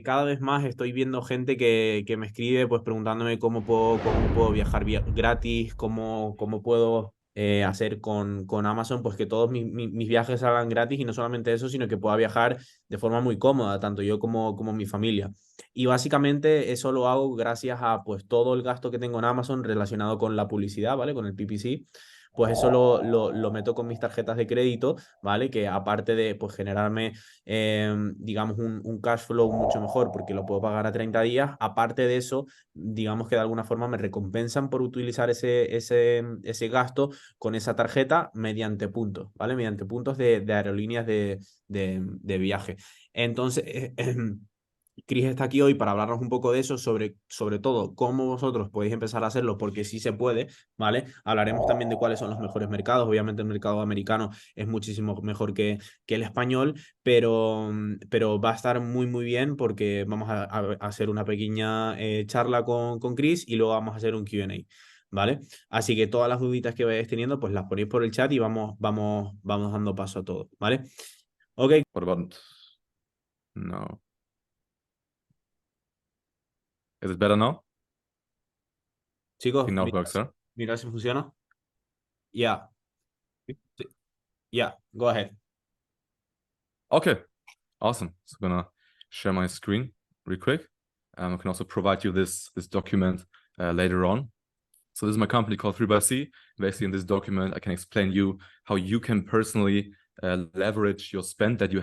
cada vez más estoy viendo gente que me escribe pues preguntándome cómo puedo viajar gratis, cómo puedo hacer con Amazon, pues que todos mis viajes salgan gratis y no solamente eso, sino que pueda viajar de forma muy cómoda, tanto yo como mi familia. Y básicamente eso lo hago gracias a pues todo el gasto que tengo en Amazon relacionado con la publicidad, ¿vale? Con el PPC. Pues eso lo meto con mis tarjetas de crédito, ¿vale? Que aparte de pues generarme digamos, un cash flow mucho mejor porque lo puedo pagar a 30 días. Aparte de eso, digamos que de alguna forma me recompensan por utilizar ese gasto con esa tarjeta mediante puntos, ¿vale? Mediante puntos de aerolíneas de viaje. Entonces, Chris está aquí hoy para hablarnos un poco de eso, sobre todo cómo vosotros podéis empezar a hacerlo, porque sí se puede, ¿vale? Hablaremos también de cuáles son los mejores mercados. Obviamente el mercado americano es muchísimo mejor que el español, pero va a estar muy bien porque vamos a hacer una pequeña charla con Chris y luego vamos a hacer un Q&A. ¿Vale? Así que todas las duditas que vayáis teniendo, pues las ponéis por el chat y vamos dando paso a todo, ¿vale? Ok, What about no? Is it better now? I chicos, think now it works, sir. mirad si funciona. Yeah. Yeah, go ahead. Okay, awesome. So I'm gonna share my screen real quick. I can also provide you this document later on. So this is my company called 3 by C. Basically, in this document, I can explain you how you can personally leverage your spend that you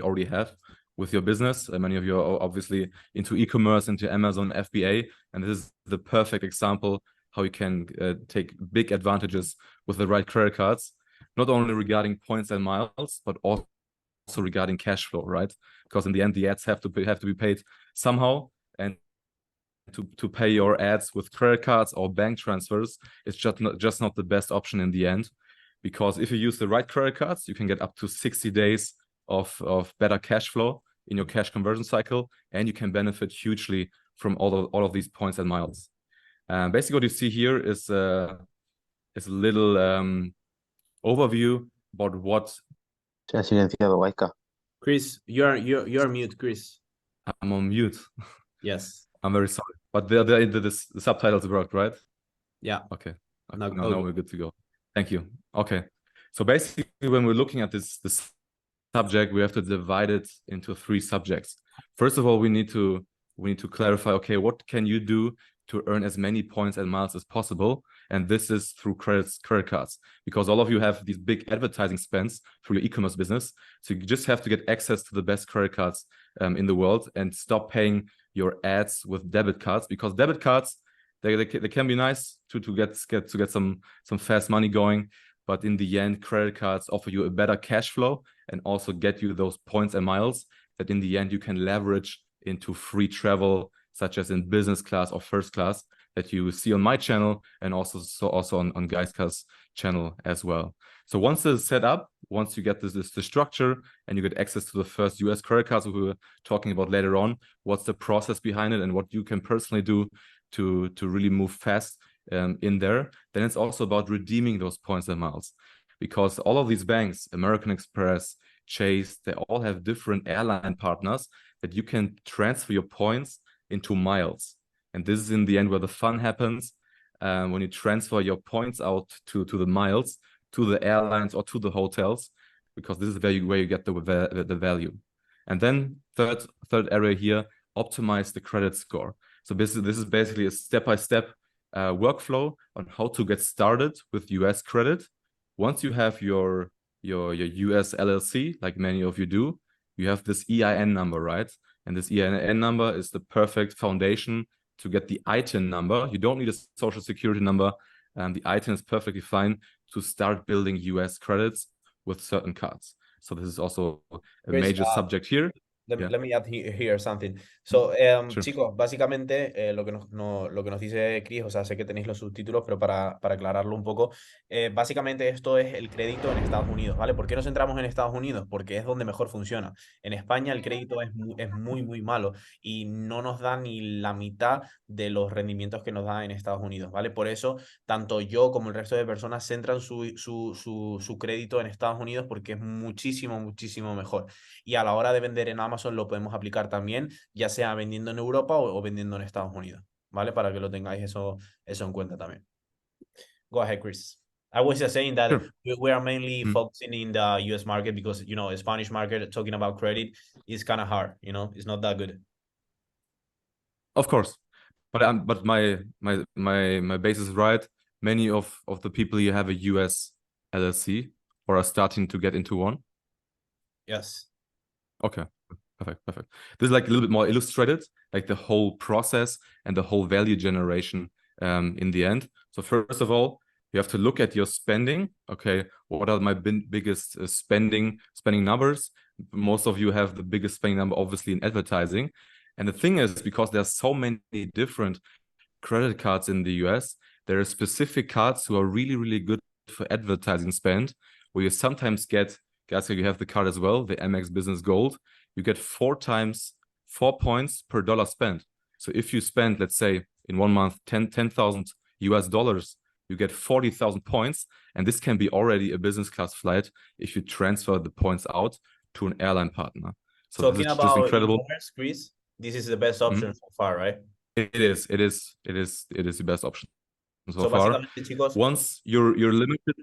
already have with your business. Many of you are obviously into e-commerce, into Amazon, FBA, and this is the perfect example how you can take big advantages with the right credit cards, not only regarding points and miles, but also regarding cash flow, right? Because in the end, the ads have to be paid somehow, and to pay your ads with credit cards or bank transfers, it's just not the best option in the end. Because if you use the right credit cards, you can get up to 60 days of better cash flow in your cash conversion cycle, and you can benefit hugely from all of these points and miles. Basically, what you see here is a little overview about what. Se ha silenciado, Waika. Chris, you're mute, Chris. I'm on mute. Yes. I'm very sorry, but the subtitles worked, right? Yeah. Okay. No, Now we're good to go. Thank you. Okay. So basically, when we're looking at this subject, we have to divide it into 3 subjects. First of all, we need to clarify, okay, what can you do to earn as many points and miles as possible? And this is through credit cards, because all of you have these big advertising spends through your e-commerce business. So you just have to get access to the best credit cards in the world and stop paying your ads with debit cards, because debit cards, they can be nice to get some fast money going, but in the end, credit cards offer you a better cash flow and also get you those points and miles that in the end you can leverage into free travel, such as in business class or first class, that you see on my channel and also on Guy's channel as well. So once it's set up, once you get the structure and you get access to the first US credit cards we were talking about later on, what's the process behind it and what you can personally do to really move fast in there, then it's also about redeeming those points and miles. Because all of these banks, American Express, Chase, they all have different airline partners that you can transfer your points into miles. And this is in the end where the fun happens, when you transfer your points out to the miles, to the airlines or to the hotels, because this is where you get the value. And then third area here, optimize the credit score. So this is basically a step-by-step workflow on how to get started with US credit. Once you have your US LLC, like many of you do, you have this EIN number, right? And this EIN number is the perfect foundation to get the ITIN number. You don't need a social security number. The ITIN is perfectly fine to start building US credits with certain cards. So this is also a Chris, major subject here. Let me add here something. So, Sure. chicos, básicamente lo que lo que nos dice Chris, o sea, sé que tenéis los subtítulos, pero para aclararlo un poco, básicamente esto es el crédito en Estados Unidos, ¿vale? ¿Por qué nos centramos en Estados Unidos? Porque es donde mejor funciona. En España el crédito es muy malo y no nos da ni la mitad de los rendimientos que nos da en Estados Unidos, ¿vale? Por eso, tanto yo como el resto de personas centran su crédito en Estados Unidos porque es muchísimo mejor. Y a la hora de vender en Amazon, Amazon lo podemos aplicar también, ya sea vendiendo en Europa o vendiendo en Estados Unidos, ¿vale? Para que lo tengáis eso en cuenta también. Go ahead, Chris. I was just saying that Sure. we are mainly Mm. focusing in the US market because, you know, the Spanish market, talking about credit is kind of hard, you know, it's not that good. Of course, but my base is right. Many of the people here have a US LLC or are starting to get into one. Yes. Okay, perfect. This is like a little bit more illustrated, like the whole process and the whole value generation in the end. So first of all, you have to look at your spending. Okay, what are my biggest spending numbers? Most of you have the biggest spending number, obviously, in advertising. And the thing is, because there's so many different credit cards in the US, there are specific cards who are really, really good for advertising spend, where you sometimes get, guys, you have the card as well, the MX Business Gold, you get 4 points per dollar spent. So if you spend, let's say, in 1 month, 10,000 US dollars, you get 40,000 points. And this can be already a business class flight if you transfer the points out to an airline partner. So Talking this is just about incredible. e-commerce, Chris, this is the best option so far, right? It is the best option so far. Básicamente, chicos, Once you're limited.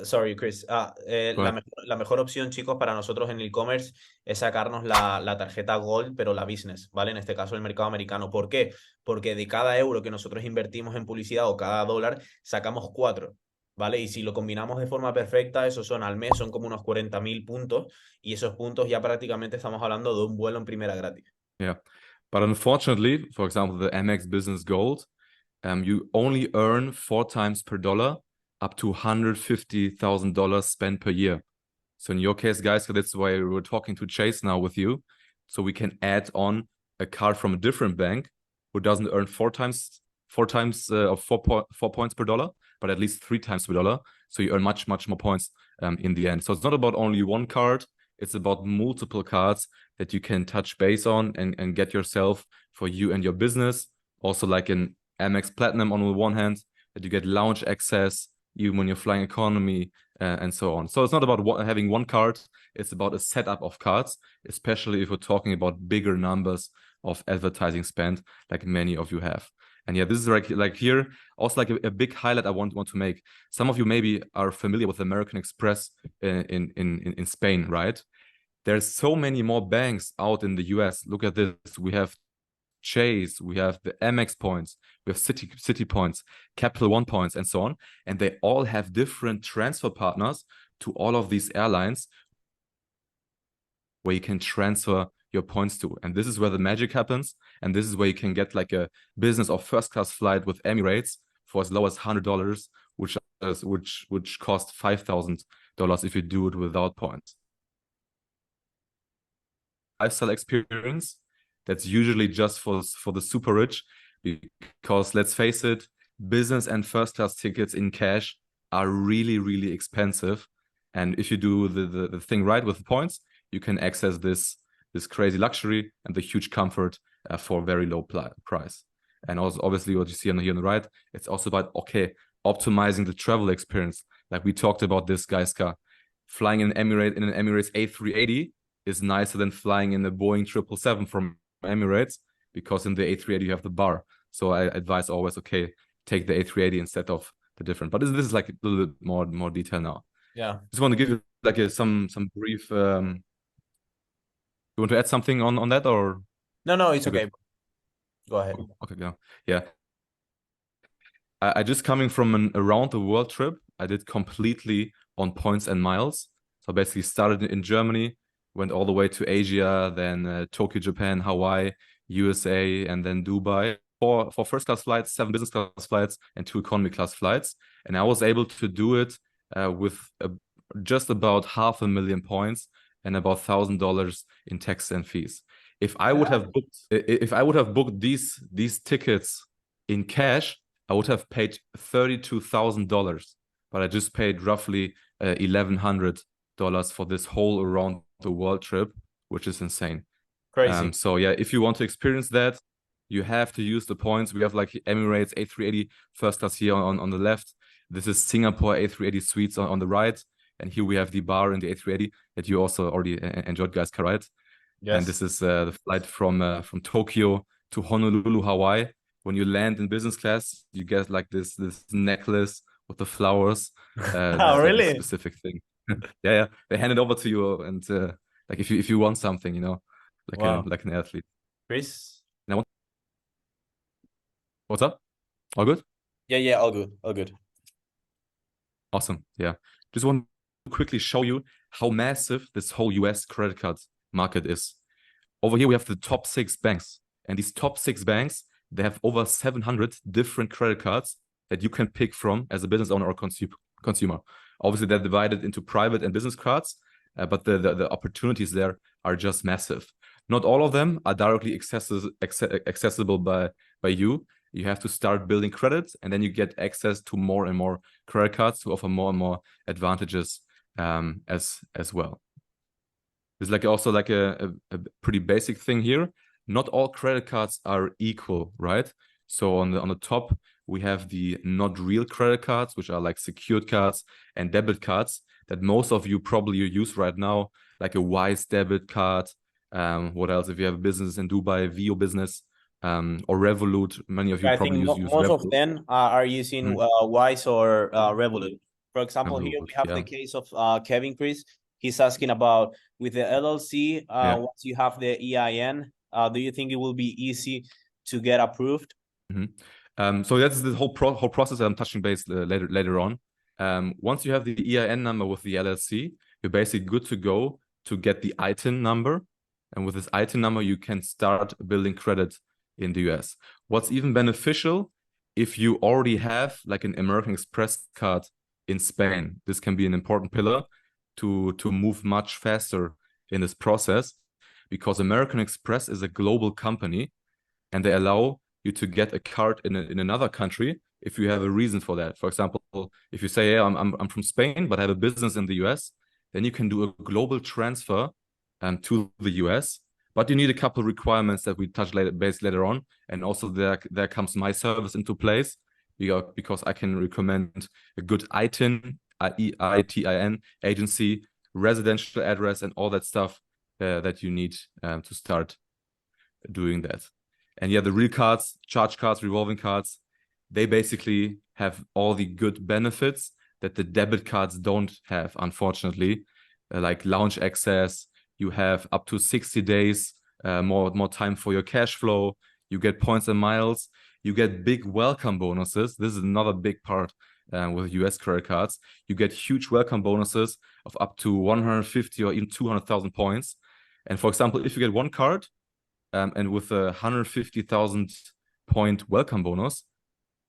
sorry, Chris. La mejor opción, chicos, para nosotros en e-commerce es sacarnos la tarjeta Gold, pero la business, ¿vale? En este caso, el mercado americano. ¿Por qué? Porque de cada euro que nosotros invertimos en publicidad o cada dólar, sacamos 4, ¿vale? Y si lo combinamos de forma perfecta, esos son al mes, son como unos 40.000 puntos. Y esos puntos ya prácticamente estamos hablando de un vuelo en primera gratis. Yeah. But unfortunately, for example, the MX Business Gold, you only earn 4 times per dollar up to $150,000 spent per year. So in your case, guys, that's why we're talking to Chase now with you. So we can add on a card from a different bank who doesn't earn 4 points per dollar, but at least 3 times per dollar. So you earn much more points in the end. So it's not about only one card. It's about multiple cards that you can touch base on and get yourself for you and your business. Also like an MX Platinum on the one hand, that you get lounge access even when you're flying economy and so on. So it's not about having one card. It's about a setup of cards, especially if we're talking about bigger numbers of advertising spend like many of you have. And yeah, this is like here, also like a big highlight I want to make. Some of you maybe are familiar with American Express in Spain, right? There's so many more banks out in the US. Look at this. We have Chase, we have the MX points, we have City points, Capital One points, and so on. And they all have different transfer partners to all of these airlines where you can transfer your points to. And this is where the magic happens. And this is where you can get like a business or first class flight with Emirates for as low as $100, which costs $5,000 if you do it without points. Lifestyle experience that's usually just for the super rich, because let's face it, business and first class tickets in cash are really expensive. And if you do the thing right with the points, you can access this crazy luxury and the huge comfort for a very low price. And also, obviously, what you see here on the right, it's also about, optimizing the travel experience. Like we talked about this, guys, flying in an Emirates A380 is nicer than flying in a Boeing 777 from Emirates, because in the A380 you have the bar. So I advise always, take the A380 instead of the different. But this is like a little bit more detail now. Yeah. Just want to give you like some brief. You want to add something on that, or? No, it's okay. Go ahead. Okay, yeah. I just coming from an around the world trip. I did completely on points and miles. So basically started in Germany, went all the way to Asia, then Tokyo, Japan, Hawaii, USA, and then Dubai for first class flights, 7 business class flights, and 2 economy class flights. And I was able to do it with just about 500,000 points and about $1,000 in tax and fees. If I would have booked these tickets in cash, I would have paid $32,000, but I just paid roughly $1,100 for this whole around the world trip, which is insane. Crazy. So yeah, if you want to experience that, you have to use the points. We have like Emirates A380 first class here on the left. This is Singapore A380 suites on the right. And here we have the bar in the A380 that you also already enjoyed, guys, right? And this is the flight from Tokyo to Honolulu, Hawaii. When you land in business class, you get like this necklace with the flowers. Oh, This is like a really? specific thing. Yeah. They hand it over to you, and like if you want something, like Wow. like an athlete. Chris? What's up? All good? Yeah, all good, all good. Awesome. Yeah. Just want to quickly show you how massive this whole US credit card market is. Over here, we have the top 6 banks. And these top 6 banks, they have over 700 different credit cards that you can pick from as a business owner or consumer. Obviously, they're divided into private and business cards, but the opportunities there are just massive. Not all of them are directly accessible by you. You have to start building credits, and then you get access to more and more credit cards to offer more and more advantages as well. There's like also like a pretty basic thing here. Not all credit cards are equal, right? So on the top, we have the not real credit cards, which are like secured cards and debit cards that most of you probably use right now, like a Wise debit card. What else? If you have a business in Dubai, VO business, or Revolut, many of you I probably think use most of Revolut. them are using Wise or Revolut. For example, here Revolut, we have the case of Kevin Chris. He's asking about with the LLC, once you have the EIN, do you think it will be easy to get approved? So that's the whole process I'm touching base later on. Once you have the EIN number with the LLC, you're basically good to go to get the ITIN number. And with this ITIN number, you can start building credit in the US. What's even beneficial, if you already have like an American Express card in Spain, this can be an important pillar to move much faster in this process, because American Express is a global company and they allow you to get a card in another country if you have a reason for that. For example, if you say, yeah, I'm from Spain, but I have a business in the US, then you can do a global transfer to the US. But you need a couple of requirements that we touch later on. And also there comes my service into place, because I can recommend a good ITIN, ITIN agency, residential address, and all that stuff that you need to start doing that. And yeah, the real cards, charge cards, revolving cards, they basically have all the good benefits that the debit cards don't have, unfortunately, like lounge access. You have up to 60 days more time for your cash flow. You get points and miles. You get big welcome bonuses. This is another big part with US credit cards. You get huge welcome bonuses of up to 150 or even 200,000 points. And for example, if you get one card, and with a 150,000 point welcome bonus,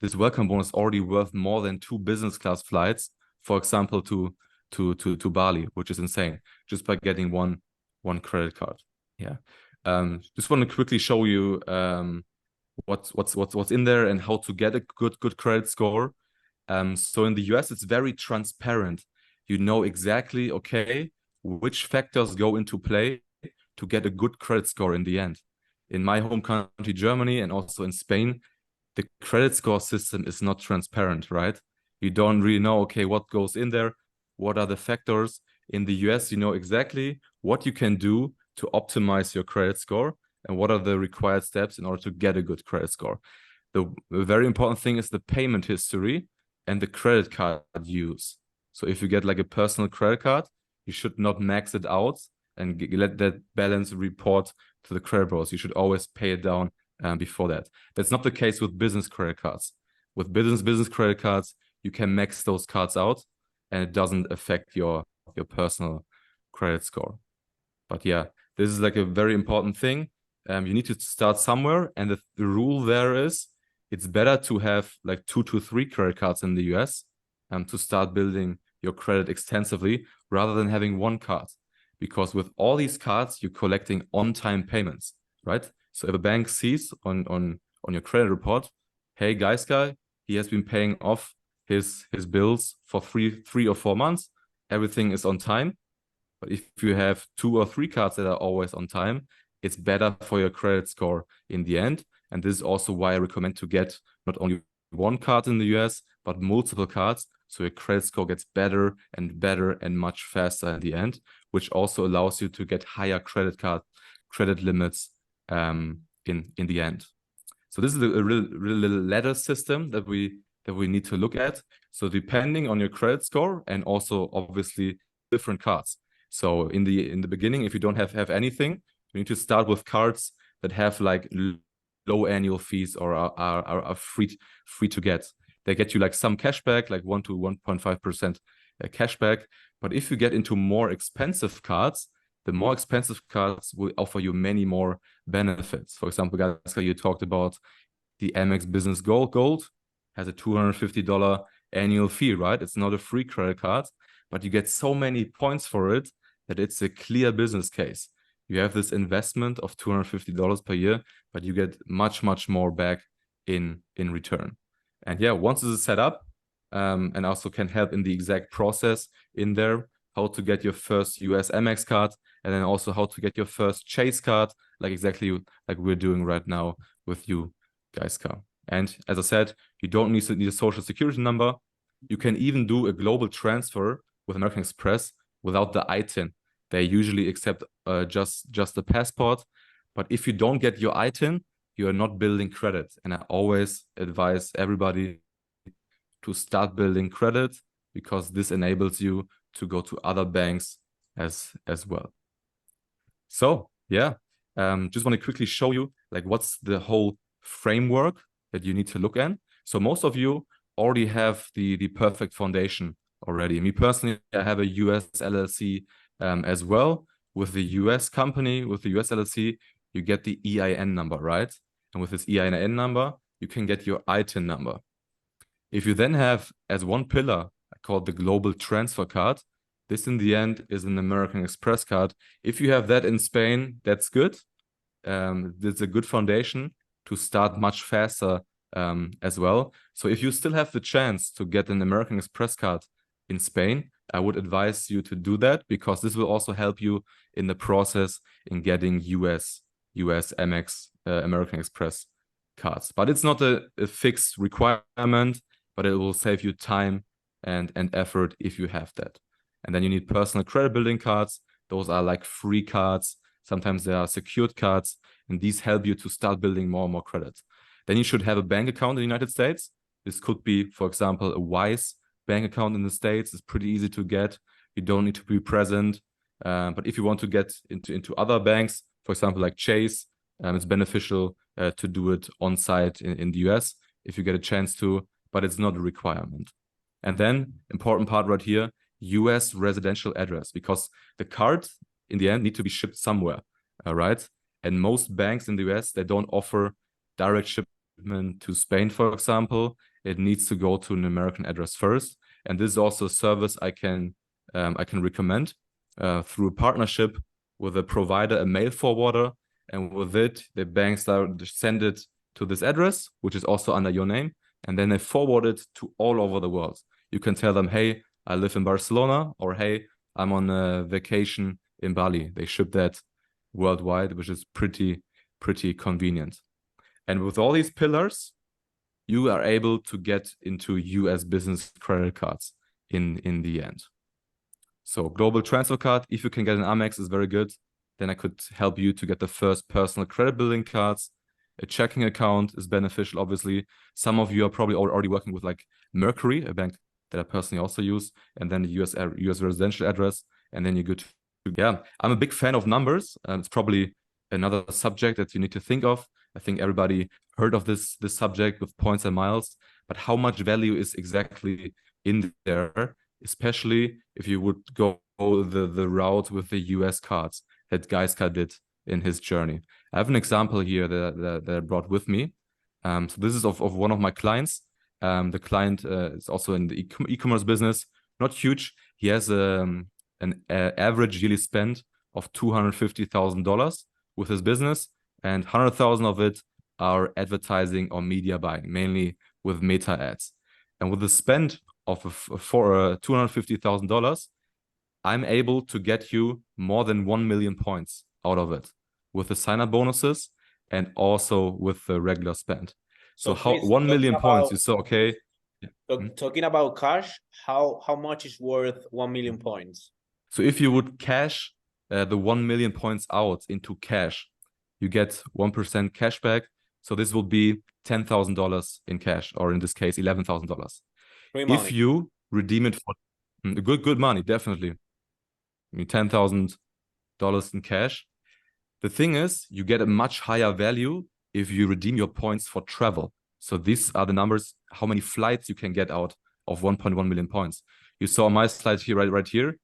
this welcome bonus is already worth more than 2 business class flights, for example, to Bali, which is insane, just by getting one credit card. Yeah. Just want to quickly show you what's in there and how to get a good credit score. So in the US, it's very transparent. You know exactly, okay, which factors go into play to get a good credit score in the end. In my home country, Germany, and also in Spain, the credit score system is not transparent, right? You don't really know, okay, what goes in there, what are the factors. In the US, you know exactly what you can do to optimize your credit score and what are the required steps in order to get a good credit score. The very important thing is the payment history and the credit card use. So if you get like a personal credit card, you should not max it out and let that balance report to the credit bureaus. You should always pay it down before that. That's not the case with business credit cards. With business credit cards, you can max those cards out and it doesn't affect your personal credit score. But yeah, this is like a very important thing. You need to start somewhere, and the rule there is it's better to have like 2 to 3 credit cards in the US to start building your credit extensively rather than having one card. Because with all these cards, you're collecting on-time payments, right? So if a bank sees on your credit report, hey, guy, he has been paying off his bills for three or 4 months, everything is on time. But if you have 2 or 3 cards that are always on time, it's better for your credit score in the end. And this is also why I recommend to get not only one card in the US, but multiple cards, so your credit score gets better and much faster in the end, which also allows you to get higher credit credit limits in the end. So this is a real little ladder system that we need to look at. So depending on your credit score and also obviously different cards. So in the beginning, if you don't have anything, you need to start with cards that have like low annual fees or are free to get. They get you like some cashback, like 1 to 1.5% cashback. But if you get into more expensive cards, the more expensive cards will offer you many more benefits. For example, guys, you talked about the Amex Business Gold has a $250 annual fee, right? It's not a free credit card, but you get so many points for it that it's a clear business case. You have this investment of $250 per year, but you get much more back in return. And yeah, once this is set up, and also can help in the exact process in there, how to get your first US Amex card, and then also how to get your first Chase card, like exactly like we're doing right now with you guys, car. And as I said, you don't need a social security number. You can even do a global transfer with American Express without the ITIN. They usually accept just the passport. But if you don't get your ITIN, you are not building credit. And I always advise everybody to start building credit, because this enables you to go to other banks as well. So yeah, just want to quickly show you like what's the whole framework that you need to look at. So most of you already have the perfect foundation already. Me personally, I have a US LLC as well. With the US company, with the US LLC, you get the EIN number, right? And with this EIN number, you can get your ITIN number. If you then have as one pillar called the global transfer card, this in the end is an American Express card. If you have that in Spain, that's good. It's a good foundation to start much faster as well. So if you still have the chance to get an American Express card in Spain, I would advise you to do that, because this will also help you in the process in getting US Amex American Express cards. But it's not a fixed requirement, but it will save you time and effort if you have that. And then you need personal credit building cards. Those are like free cards. Sometimes they are secured cards, and these help you to start building more and more credit. Then you should have a bank account in the United States. This could be, for example, a Wise bank account in the States. It's pretty easy to get. You don't need to be present. But if you want to get into other banks, for example, like Chase, it's beneficial to do it on site in the US if you get a chance to, but it's not a requirement. And then, important part right here, US residential address, because the cards in the end need to be shipped somewhere, right? And most banks in the US, they don't offer direct shipment to Spain, for example. It needs to go to an American address first. And this is also a service I can recommend through a partnership with a provider, a mail forwarder. And with it, the banks send it to this address, which is also under your name. And then they forward it to all over the world. You can tell them, hey, I live in Barcelona, or hey, I'm on a vacation in Bali. They ship that worldwide, which is pretty convenient. And with all these pillars, you are able to get into US business credit cards in the end. So global transfer card, if you can get an Amex, is very good. Then I could help you to get the first personal credit building cards. A checking account is beneficial, obviously. Some of you are probably already working with like Mercury, a bank that I personally also use, and then the US residential address, and then you're good. Yeah, I'm a big fan of numbers. It's probably another subject that you need to think of. I think everybody heard of this subject with points and miles, but how much value is exactly in there, especially if you would go the route with the US cards that Gaiska did in his journey. I have an example here that I brought with me. So this is of one of my clients. The client is also in the e-commerce business, not huge. He has an average yearly spend of $250,000 with his business, and 100,000 of it are advertising or media buying, mainly with meta ads. And with the spend of $250,000, I'm able to get you more than 1 million points out of it, with the sign-up bonuses and also with the regular spend. So how 1 million points, you saw, okay. Talking about cash, how much is worth 1 million points? So if you would cash the 1 million points out into cash, you get 1% cash back. So this will be $10,000 in cash, or in this case, $11,000. Free If money. you redeem it for good money, definitely. I mean, $10,000 in cash. The thing is, you get a much higher value if you redeem your points for travel. So these are the numbers, how many flights you can get out of 1.1 million points. You saw my slide here, right here.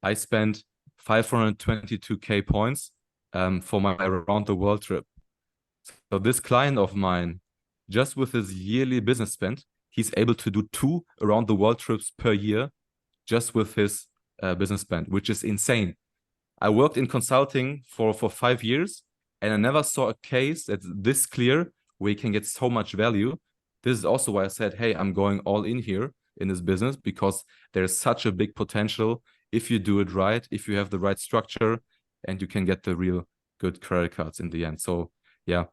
I spent 522K points for my around the world trip. So this client of mine, just with his yearly business spend, he's able to do 2 around the world trips per year just with his business spend, which is insane. I worked in consulting for 5 years, and I never saw a case that's this clear where you can get so much value. This is also why I said, hey, I'm going all in here in this business, because there's such a big potential if you do it right, if you have the right structure, and you can get the real good credit cards in the end. So yeah,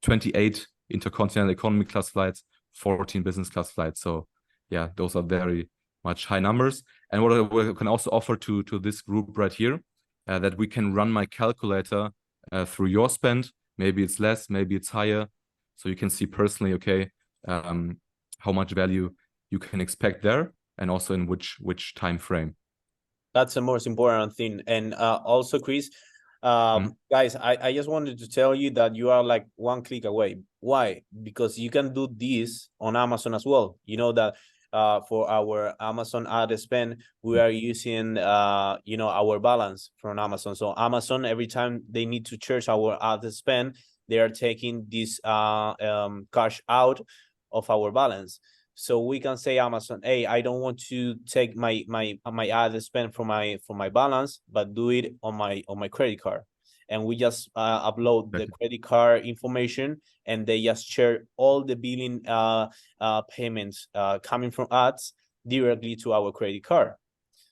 28 intercontinental economy class flights, 14 business class flights. So yeah, those are very much high numbers. And what I can also offer to this group right here, that we can run my calculator through your spend. Maybe it's less, maybe it's higher. So you can see personally, okay, how much value you can expect there, and also in which time frame. That's the most important thing. And also, Chris, guys, I just wanted to tell you that you are like one click away. Why? Because you can do this on Amazon as well. You know that for our Amazon ad spend, we are using our balance from Amazon. So Amazon, every time they need to charge our ad spend, they are taking this cash out of our balance. So we can say Amazon, hey, I don't want to take my ad spend from my balance, but do it on my credit card. And we just upload the credit card information, and they just share all the billing payments coming from ads directly to our credit card.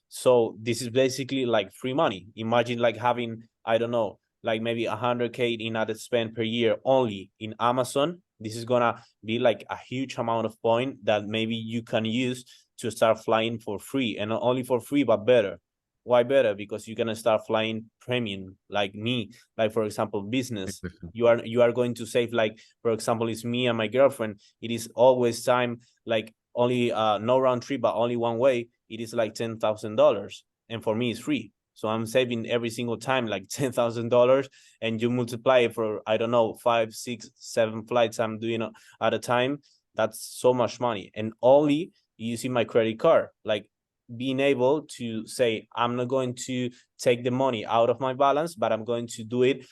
So this is basically like free money. Imagine like having, I don't know, like maybe 100K in ad spend per year only in Amazon. This is gonna be like a huge amount of point that maybe you can use to start flying for free, and not only for free, but better. Why better? Because you're gonna start flying premium, like me, like for example, business. You are going to save, like, for example, it's me and my girlfriend. It is always time, like only no round trip, but only one way. It is like $10,000, and for me, it's free. So I'm saving every single time like $10,000, and you multiply it for, I don't know, 5, 6, 7 flights I'm doing at a time. That's so much money, and only using my credit card. Like being able to say, I'm not going to take the money out of my balance, but I'm going to do it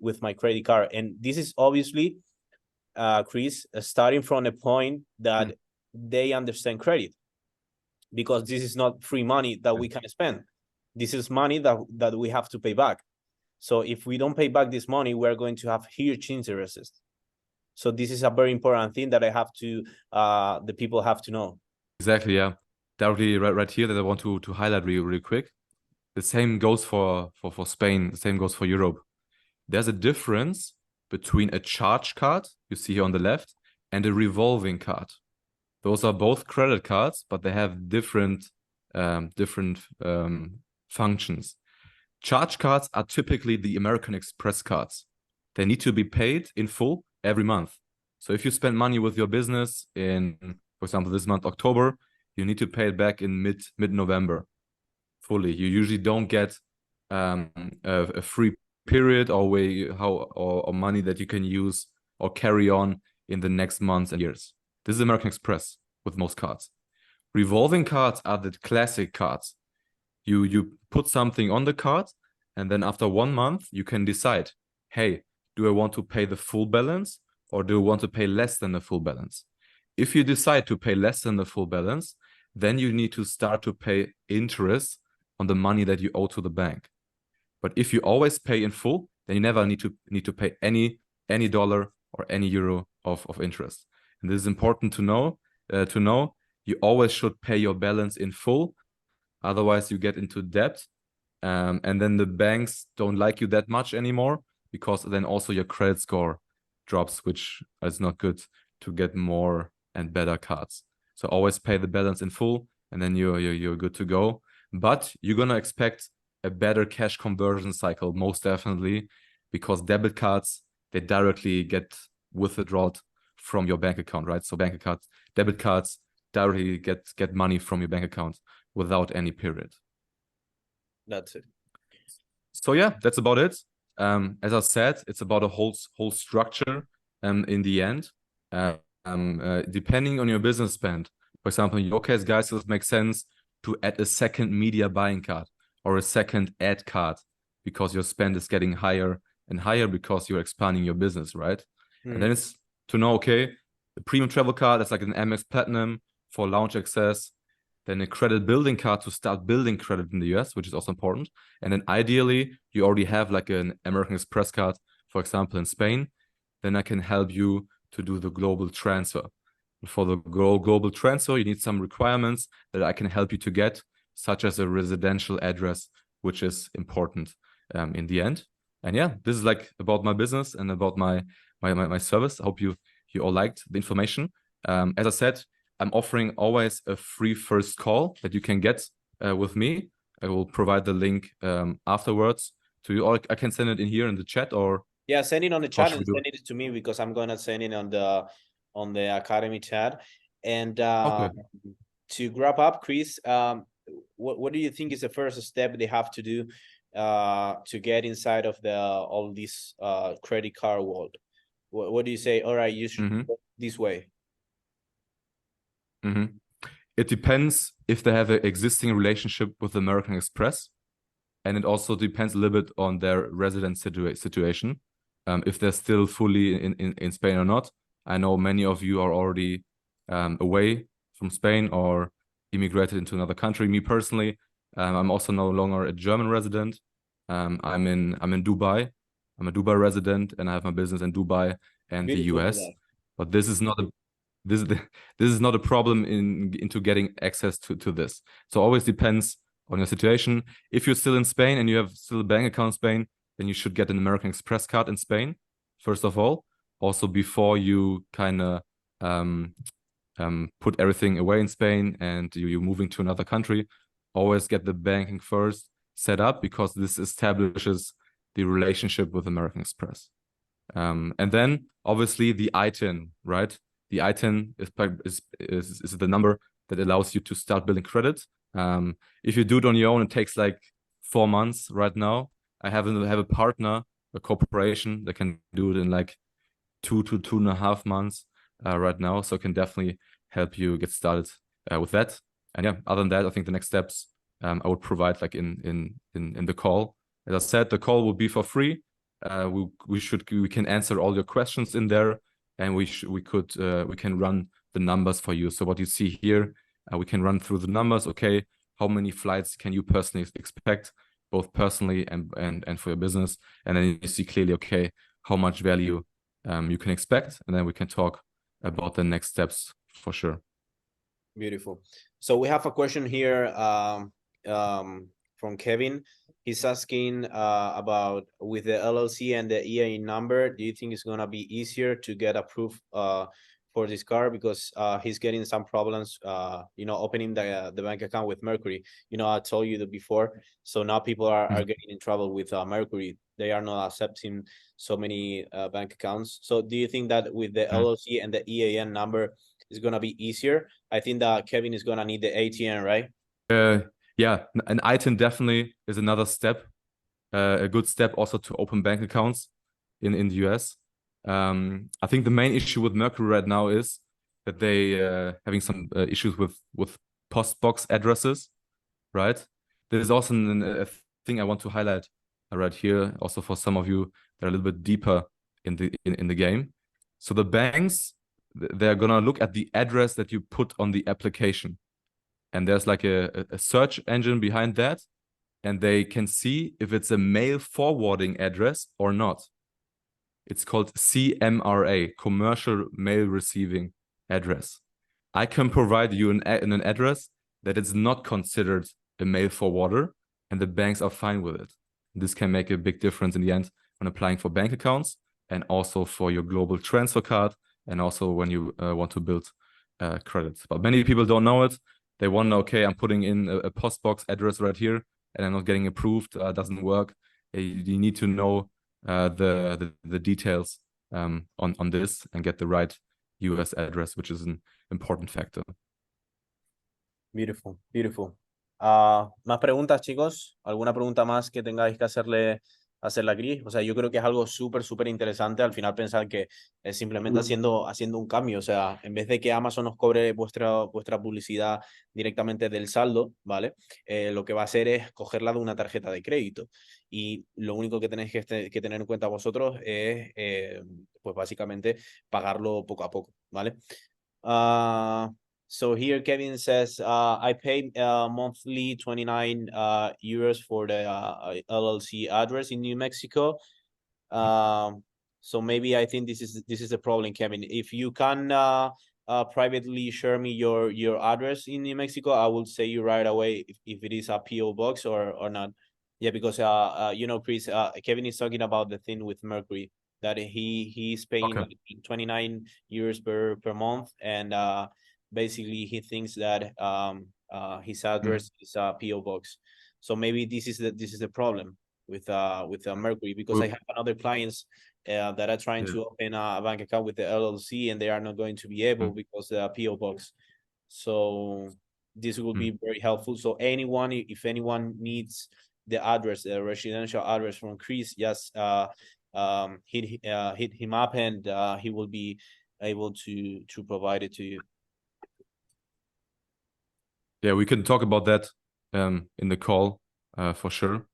with my credit card. And this is obviously, Chris, starting from a point that they understand credit, because this is not free money that we can spend. This is money that we have to pay back. So if we don't pay back this money, we're going to have huge interest. So this is a very important thing that the people have to know. Exactly, yeah. Directly right here that I want to highlight really quick. The same goes for Spain. The same goes for Europe. There's a difference between a charge card, you see here on the left, and a revolving card. Those are both credit cards, but they have different functions. Charge cards are typically the American Express cards. They need to be paid in full every month. So if you spend money with your business in, for example, this month, October, you need to pay it back in mid-November fully. You usually don't get a free period or money that you can use or carry on in the next months and years. This is American Express with most cards. Revolving cards are the classic cards. You put something on the card, and then after 1 month, you can decide, hey, do I want to pay the full balance, or do I want to pay less than the full balance? If you decide to pay less than the full balance, then you need to start to pay interest on the money that you owe to the bank. But if you always pay in full, then you never need to pay any dollar or any euro of interest. And this is important to know. You always should pay your balance in full. Otherwise, you get into debt, and then the banks don't like you that much anymore, because then also your credit score drops, which is not good to get more and better cards. So always pay the balance in full, and then you're good to go. But you're gonna expect a better cash conversion cycle, most definitely, because debit cards, they directly get withdrawn from your bank account, right? So debit cards directly get money from your bank account without any period. That's it. So yeah, that's about it. As I said, it's about a whole structure in the end. Depending on your business spend. For example, in your case, guys, it makes sense to add a second media buying card or a second ad card because your spend is getting higher and higher because you're expanding your business, right? And then it's to know, okay, the premium travel card, that's like an Amex Platinum for lounge access, then a credit building card to start building credit in the US, which is also important. And then ideally, you already have like an American Express card, for example, in Spain. Then I can help you to do the global transfer. For the global transfer, you need some requirements that I can help you to get, such as a residential address, which is important in the end. And yeah, this is like about my business and about my service. I hope you all liked the information. As I said, I'm offering always a free first call that you can get with me. I will provide the link afterwards to you. Or I can send it in here in the chat, or yeah, send it on the chat and send it to me because I'm gonna send it on the Academy chat. And okay. To wrap up, Chris, what do you think is the first step they have to do to get inside of all this credit card world? What do you say? All right, you should go this way. It depends if they have an existing relationship with American Express, and it also depends a little bit on their resident situation. If they're still fully in Spain or not. I know many of you are already away from Spain or immigrated into another country. Me personally, I'm also no longer a German resident. I'm in Dubai. I'm a Dubai resident, and I have my business in Dubai and Beautiful, the US. But this is not a this is not a problem into getting access to this. So always depends on your situation. If you're still in Spain and you have still a bank account in Spain, then you should get an American Express card in Spain, first of all. Also, before you kind of put everything away in Spain and you're moving to another country, always get the banking first set up because this establishes the relationship with American Express. And then obviously the ITIN, right? The ITIN is the number that allows you to start building credit. If you do it on your own, it takes like 4 months right now. I have a partner, a corporation that can do it in like 2 to 2.5 months right now. So I can definitely help you get started with that. And yeah, other than that, I think the next steps I would provide like in the call. As I said, the call will be for free. We can answer all your questions in there, and we can run the numbers for you. So what you see here, we can run through the numbers. Okay, how many flights can you personally expect, both personally and for your business? And then you see clearly, okay, how much value you can expect, and then we can talk about the next steps for sure. Beautiful. So we have a question here from Kevin. He's asking about with the LLC and the EIN number, do you think it's gonna be easier to get approved for this car because he's getting some problems, opening the bank account with Mercury. I told you that before. So now people are getting in trouble with Mercury. They are not accepting so many bank accounts. So do you think that with the LLC and the EIN number is gonna be easier? I think that Kevin is gonna need the ATN, right? Yeah, an ITIN definitely is another step, a good step also to open bank accounts in the US. I think the main issue with Mercury right now is that they having some issues with post box addresses, right? There's also a thing I want to highlight right here, also for some of you that are a little bit deeper in the game. So the banks, they're gonna look at the address that you put on the application, and there's like a search engine behind that, and they can see if it's a mail forwarding address or not. It's called CMRA, Commercial Mail Receiving Address. I can provide you an address that is not considered a mail forwarder, and the banks are fine with it. This can make a big difference in the end when applying for bank accounts and also for your global transfer card, and also when you want to build credits. But many people don't know it. They wonder, okay, I'm putting in a post box address right here and I'm not getting approved, doesn't work. You need to know the details on this and get the right US address, which is an important factor. Beautiful, beautiful. ¿Más preguntas, chicos? ¿Alguna pregunta más que tengáis que hacerle a Chris? O sea, yo creo que es algo súper interesante. Al final pensar que es simplemente haciendo un cambio. O sea, en vez de que Amazon os cobre vuestra publicidad directamente del saldo, ¿vale? Lo que va a hacer es cogerla de una tarjeta de crédito. Y lo único que tenéis que tener en cuenta vosotros es, pues básicamente, pagarlo poco a poco, ¿vale? So here Kevin says, I pay monthly 29 euros for the LLC address in New Mexico. So maybe I think this is a problem, Kevin. If you can privately share me your address in New Mexico, I will say you right away if it is a PO box or not. Yeah, because you know, Chris, Kevin is talking about the thing with Mercury that he's paying Okay. 29 euros per month, and basically he thinks that his address is a PO box. So maybe this is the problem with Mercury, because I have other clients that are trying to open a bank account with the LLC, and they are not going to be able because the PO box. So this will be very helpful. So anyone, if anyone needs the address, the residential address from Chris, just hit him up, and he will be able to provide it to you. Yeah, we can talk about that in the call for sure.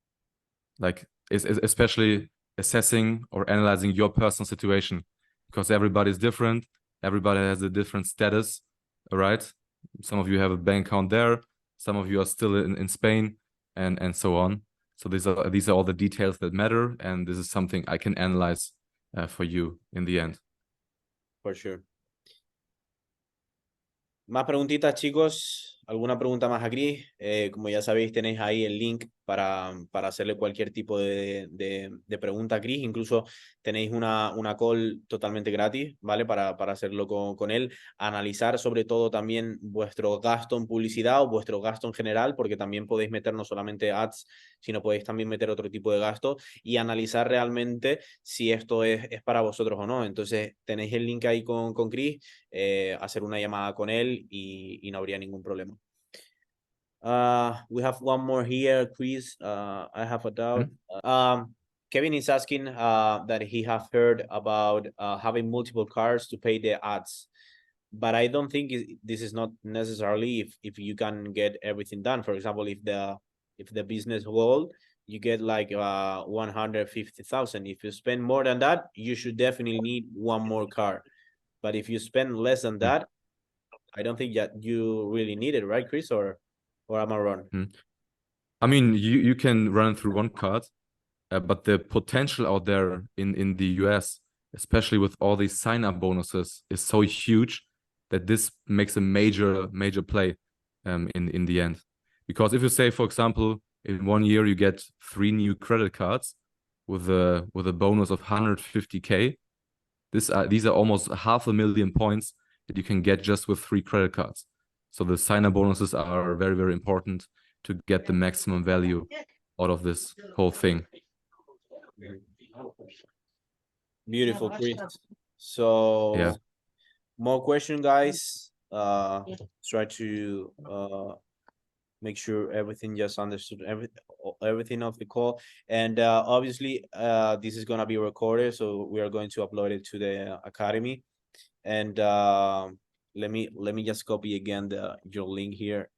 Like especially assessing or analyzing your personal situation, because everybody's different. Everybody has a different status, all right? Some of you have a bank account there. Some of you are still in Spain, and so on. So these are all the details that matter, and this is something I can analyze for you in the end. For sure. Más preguntitas, chicos. ¿Alguna pregunta más a Chris? Como ya sabéis, tenéis ahí el link para hacerle cualquier tipo de pregunta a Chris. Incluso tenéis una call totalmente gratis, ¿vale? Para hacerlo con él. Analizar sobre todo también vuestro gasto en publicidad o vuestro gasto en general, porque también podéis meter no solamente ads, sino podéis también meter otro tipo de gasto, y analizar realmente si esto es para vosotros o no. Entonces tenéis el link ahí con Chris, hacer una llamada con él y no habría ningún problema. We have one more here, Chris. I have a doubt. Kevin is asking that he have heard about having multiple cards to pay the ads, but I don't think this is not necessarily if you can get everything done. For example, if the business goal, you get like 150,000. If you spend more than that, you should definitely need one more card. But if you spend less than that, I don't think that you really need it, right, Chris? Or am I wrong? I mean, you can run through one card, but the potential out there in the US, especially with all these sign-up bonuses, is so huge that this makes a major play in the end. Because if you say, for example, in 1 year you get 3 new credit cards with a bonus of 150K, these are almost 500,000 points that you can get just with 3 credit cards. So the sign-up bonuses are very important to get the maximum value out of this whole thing. Beautiful, Chris. So yeah, more question, guys. Try to make sure everything just understood everything of the call, and obviously this is gonna be recorded, so we are going to upload it to the academy. And let me just copy again your link here.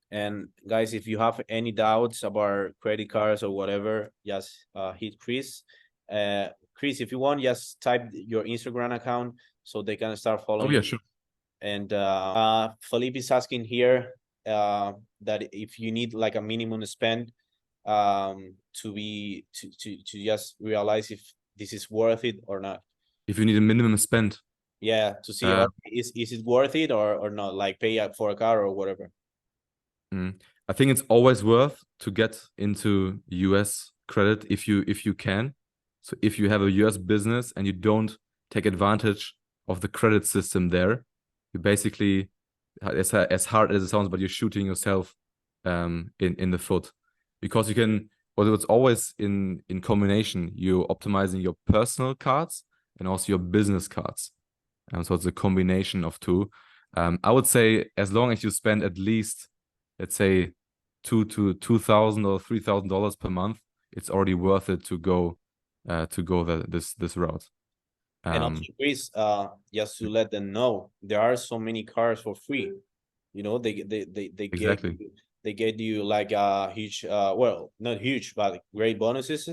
And guys, if you have any doubts about credit cards or whatever, just hit Chris. Chris, if you want, just type your Instagram account so they can start following. Oh yeah, sure. And Felipe is asking here that if you need like a minimum spend to just realize if this is worth it or not. If you need a minimum spend. Yeah, to see is it worth it or not, like pay for a car or whatever. I think it's always worth to get into US credit if you can. So if you have a US business and you don't take advantage of the credit system there, you basically, as hard as it sounds, but you're shooting yourself in the foot, because or it's always in combination. You're optimizing your personal cards and also your business cards. So it's a combination of two. I would say as long as you spend at least, let's say, $2,000 or $3,000 per month, it's already worth it to go this route. And also, Chris, just to let them know, there are so many cars for free. You know, they Exactly. get you like a huge, well, not huge, but great bonuses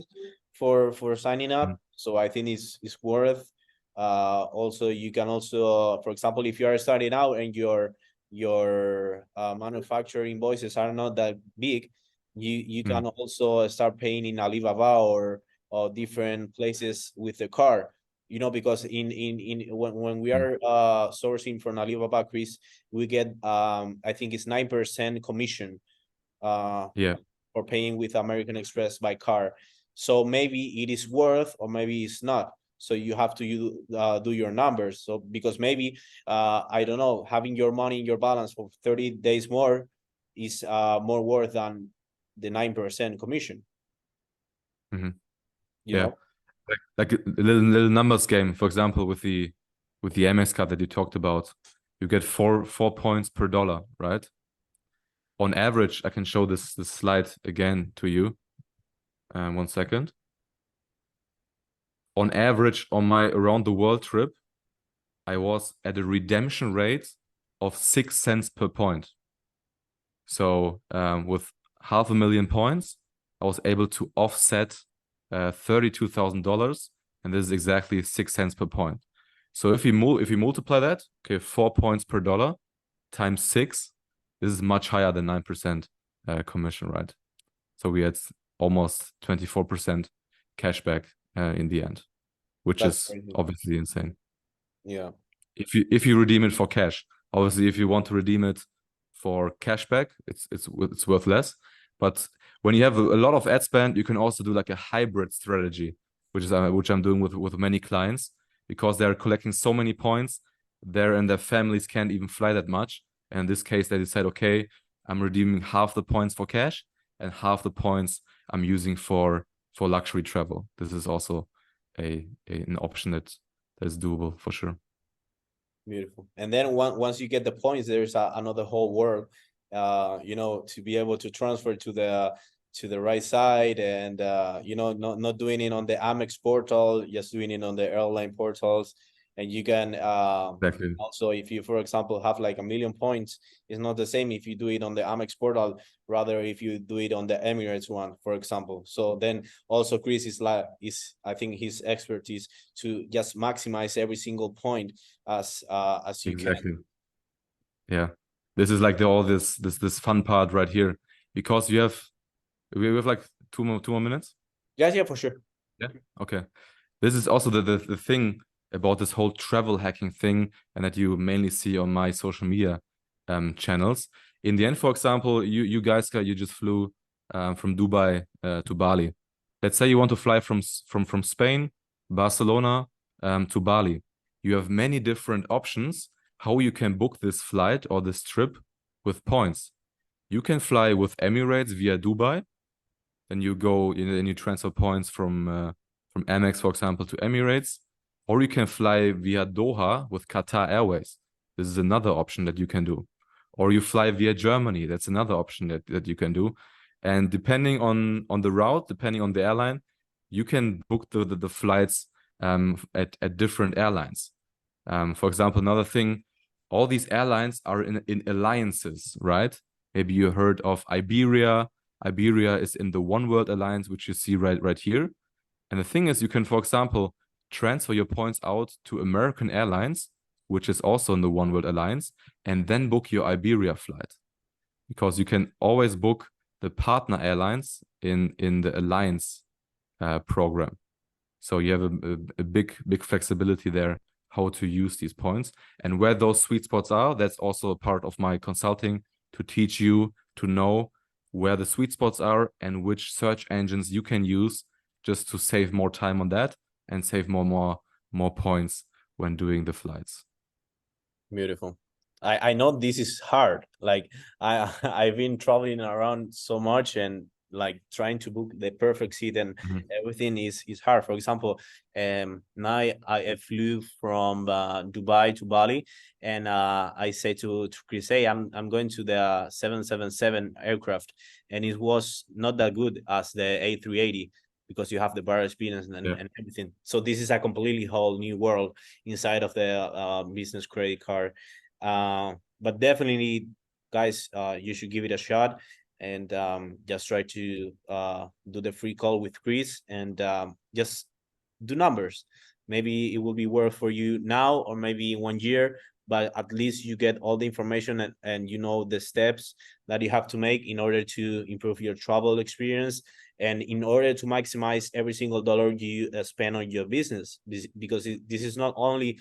for signing up. Mhm. So I think it's worth. Also, you can also, for example, if you are starting out and your manufacturing invoices are not that big, you can also start paying in Alibaba or different places with the car. You know, because when we are sourcing from Alibaba, Chris, we get I think it's 9% commission Yeah. for paying with American Express by car. So maybe it is worth, or maybe it's not. So you have to do your numbers. So because maybe I don't know, having your money in your balance for 30 days more is more worth than the 9% commission. Mm-hmm. You Yeah. know? Like a little numbers game. For example, with the MX card that you talked about, you get four points per dollar, right? On average, I can show this slide again to you. 1 second. On average, on my around the world trip, I was at a redemption rate of 6 cents per point. So with 500,000 points, I was able to offset $32,000, and this is exactly 6 cents per point. So if you multiply that, okay, 4 points per dollar times 6, this is much higher than 9% commission, right? So we had almost 24% cashback in the end, which That's is crazy. obviously insane. Yeah. If you redeem it for cash, obviously, if you want to redeem it for cashback, it's worth less. But when you have a lot of ad spend, you can also do like a hybrid strategy, which I'm doing with many clients, because they're collecting so many points, and their families can't even fly that much. And in this case, they decide, okay, I'm redeeming half the points for cash and half the points I'm using for luxury travel. This is also an option that is doable for sure. Beautiful. And then once you get the points, there's another whole world, you know, to be able to transfer to the right side, and you know, not doing it on the Amex portal, just doing it on the airline portals. And you can Exactly. also, if you, for example, have like 1,000,000 points, it's not the same if you do it on the Amex portal, rather if you do it on the Emirates one, for example. So then also Chris is I think his expertise to just maximize every single point as you Exactly. can. Yeah. This is like all this fun part right here, because we have like two more minutes. Yeah, for sure. Yeah. Okay. This is also the thing about this whole travel hacking thing, and that you mainly see on my social media channels. In the end, for example, you guys, you just flew from Dubai to Bali. Let's say you want to fly from Spain, Barcelona to Bali. You have many different options how you can book this flight or this trip with points. You can fly with Emirates via Dubai, then you go and you transfer points from Amex, for example, to Emirates, or you can fly via Doha with Qatar Airways. This is another option that you can do. Or you fly via Germany. That's another option that you can do. And depending on the route, depending on the airline, you can book the flights at different airlines. For example, another thing, all these airlines are in alliances, right? Maybe you heard of Iberia. Iberia is in the One World Alliance, which you see right here. And the thing is, you can, for example, transfer your points out to American Airlines, which is also in the One World Alliance, and then book your Iberia flight. Because you can always book the partner airlines in the alliance program. So you have a big flexibility there how to use these points, and where those sweet spots are. That's also a part of my consulting, to teach you to know where the sweet spots are and which search engines you can use, just to save more time on that and save more points when doing the flights. Beautiful. I know this is hard. Like I've been traveling around so much, and like trying to book the perfect seat, and Mhm. everything is hard. For example, now I flew from Dubai to Bali, and I say to Chris, hey, I'm going to the 777 aircraft, and it was not that good as the A380 because you have the bar experience Yeah. and everything. So this is a completely whole new world inside of the business credit card. But definitely, guys, you should give it a shot, and just try to do the free call with Chris, and just do numbers. Maybe it will be worth for you now, or maybe in 1 year, but at least you get all the information, and you know the steps that you have to make in order to improve your travel experience, and in order to maximize every single dollar you spend on your business. Because this is not only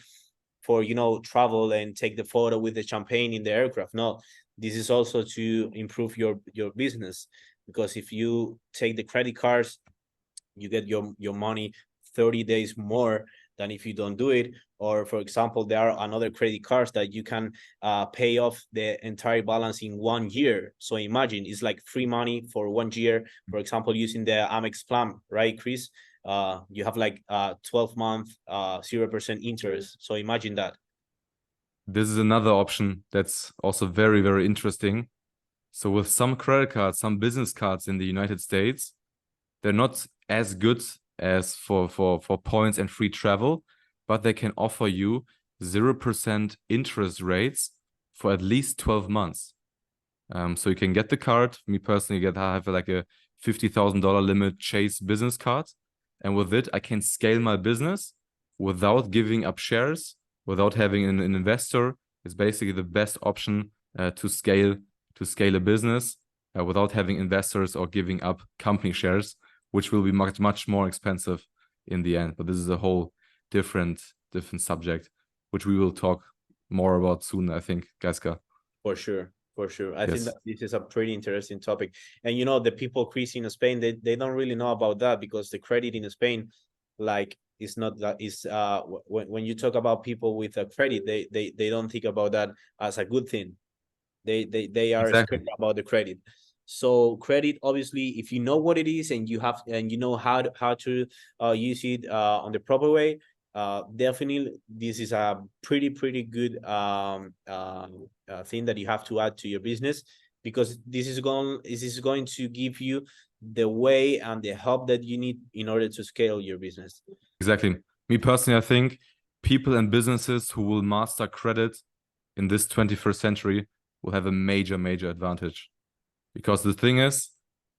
for, travel and take the photo with the champagne in the aircraft. No, this is also to improve your business, because if you take the credit cards, you get your money 30 days more than if you don't do it. Or for example, there are another credit cards that you can pay off the entire balance in 1 year. So imagine, it's like free money for 1 year, for example, using the Amex plan, right, Chris? You have like 12-month 0% interest. So imagine that. This is another option that's also very, very interesting. So with some credit cards, some business cards in the United States, they're not as good as for points and free travel, but they can offer you 0% interest rates for at least 12 months. So you can get the card. Me personally, I have like a $50,000 limit Chase business card. And with it, I can scale my business without giving up shares, without having an investor. It's basically the best option to scale a business without having investors or giving up company shares, which will be much, much more expensive in the end. But this is a whole different subject, which we will talk more about soon, I think, Gaiska. For sure. For sure. I think Yes. that this is a pretty interesting topic. And the people, Chris, in Spain, they don't really know about that, because the credit in Spain, like, is not that is when you talk about people with a credit, they don't think about that as a good thing. They are Exactly. scared about the credit. So credit, obviously, if you know what it is, and you know how to use it on the proper way, definitely this is a pretty good thing that you have to add to your business, because this is going to give you the way and the help that you need in order to scale your business. Exactly. Me personally, I think people and businesses who will master credit in this 21st century will have a major, major advantage. Because the thing is,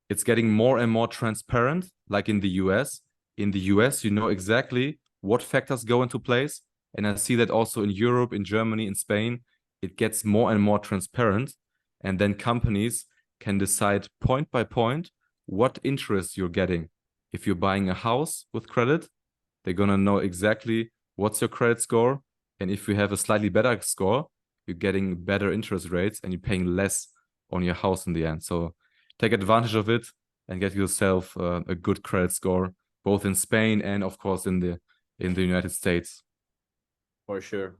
it's getting more and more transparent, like in the US. In the US, you know exactly what factors go into place. And I see that also in Europe, in Germany, in Spain, it gets more and more transparent. And then companies can decide point by point what interest you're getting. If you're buying a house with credit, they're going to know exactly what's your credit score. And if you have a slightly better score, you're getting better interest rates and you're paying less on your house in the end. So take advantage of it and get yourself a good credit score, both in Spain and of course in the United States. For sure.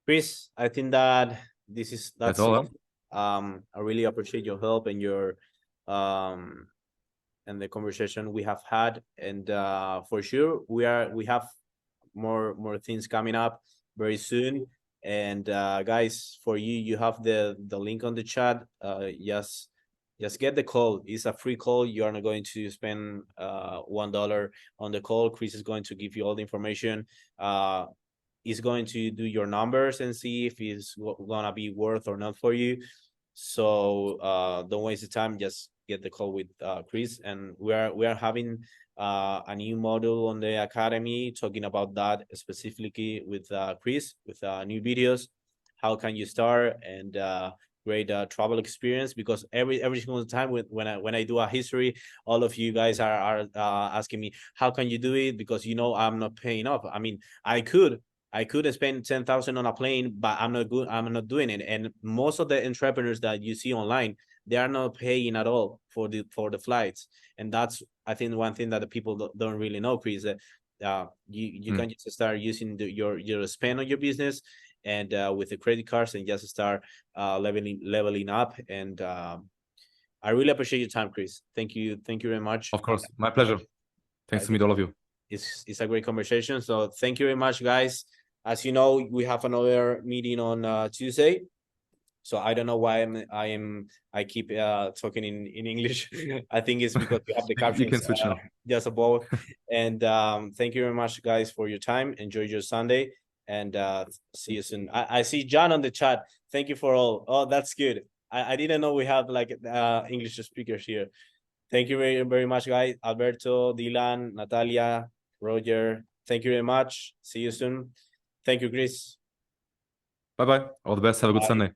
Chris, I think that that's all. I really appreciate your help and your and the conversation we have had. And for sure we have more things coming up very soon. And guys, for you have the link on the chat. Just get the call. It's a free call. You are not going to spend $1 on the call. Chris is going to give you all the information. Is going to do your numbers and see if it's gonna be worth or not for you. So don't waste the time. Just get the call with Chris. And we are having a new module on the academy talking about that specifically with Chris, with new videos. How can you start and great travel experience? Because every single time when I do a history, all of you guys are asking me, how can you do it? Because I'm not paying up. I mean, I could spend 10,000 on a plane, but I'm not doing it. And most of the entrepreneurs that you see online, they are not paying at all for the flights. And that's, I think, one thing that the people don't really know, Chris, that you can just start using your spend on your business and with the credit cards, and just start leveling up. And I really appreciate your time, Chris. Thank you very much. Of course, my pleasure. Thanks to meet all of you. It's a great conversation. So thank you very much, guys. As you know, we have another meeting on Tuesday. So I don't know why I keep talking in English. I think it's because we have the captions You can switch now. just above. And thank you very much, guys, for your time. Enjoy your Sunday, and see you soon. I see John on the chat. Thank you for all. Oh, that's good. I didn't know we have like English speakers here. Thank you very much, guys. Alberto, Dylan, Natalia, Roger. Thank you very much. See you soon. Thank you, Chris. Bye-bye. All the best. Have a good Sunday.